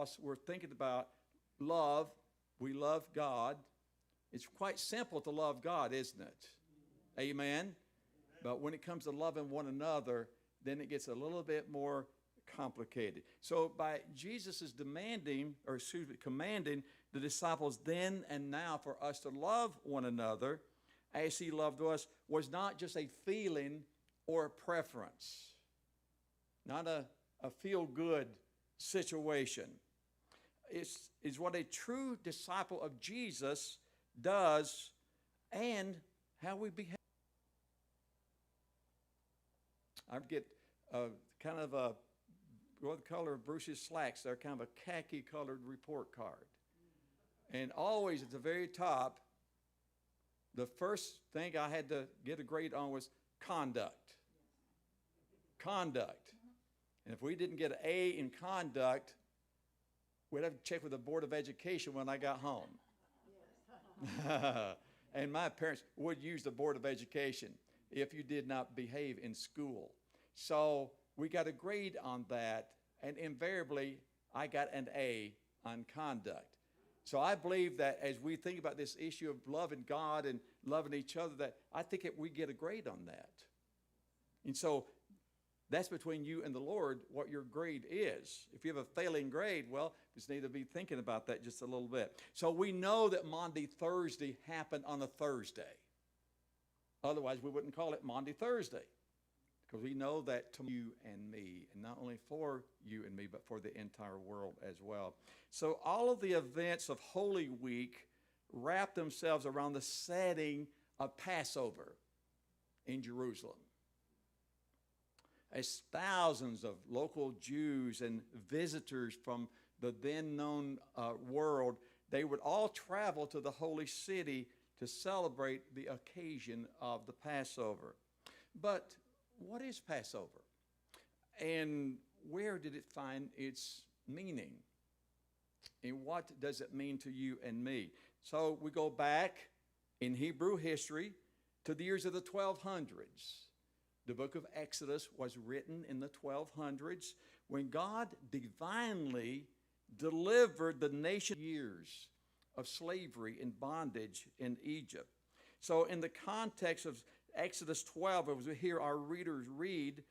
cross, we're thinking about love. We love God. It's quite simple to love God, isn't it? Amen? But when it comes to loving one another, then it gets a little bit more complicated. So by Jesus' commanding the disciples then and now for us to love one another as he loved us was not just a feeling or a preference, not a feel-good situation. It's what a true disciple of Jesus does and how we behave. I get kind of what the color of Bruce's slacks. They're kind of a khaki-colored report card. And always at the very top, the first thing I had to get a grade on was conduct. Conduct. And if we didn't get an A in conduct, we'd have to check with the Board of Education when I got home. And my parents would use the Board of Education if you did not behave in school. So we got a grade on that, and invariably I got an A on conduct. So I believe that as we think about this issue of loving God and loving each other, that I think we get a grade on that. And so that's between you and the Lord what your grade is. If you have a failing grade, well, just need to be thinking about that just a little bit. So we know that Maundy Thursday happened on a Thursday. Otherwise, we wouldn't call it Maundy Thursday. Because we know that to you and me, and not only for you and me, but for the entire world as well. So all of the events of Holy Week wrap themselves around the setting of Passover in Jerusalem. As thousands of local Jews and visitors from the then known world, they would all travel to the holy city to celebrate the occasion of the Passover. But what is Passover? And where did it find its meaning? And what does it mean to you and me? So we go back in Hebrew history to the years of the 1200s. The book of Exodus was written in the 1200s when God divinely delivered the nation years of slavery and bondage in Egypt. So in the context of Exodus 12, as we hear our readers read,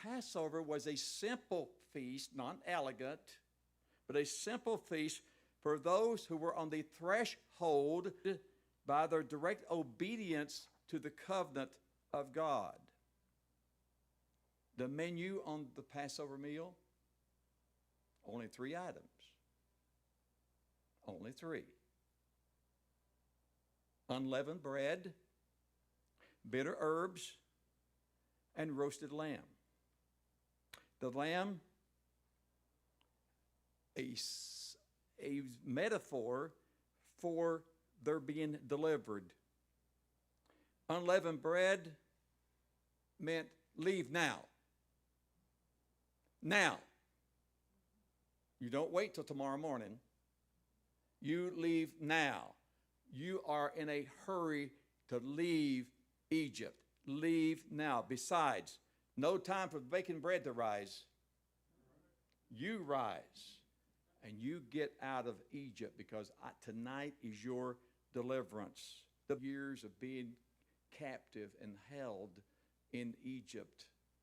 Passover was a simple feast, not elegant, but a simple feast for those who were on the threshold by their direct obedience to the covenant of God. The menu on the Passover meal, only 3 items. Only 3. Unleavened bread, bitter herbs, and roasted lamb. The lamb, a metaphor for their being delivered. Unleavened bread meant leave now. Now. You don't wait till tomorrow morning. You leave now. You are in a hurry to leave Egypt. Leave now. Besides, no time for baking bread to rise. You rise and you get out of Egypt because tonight is your deliverance. The years of being captive and held in Egypt.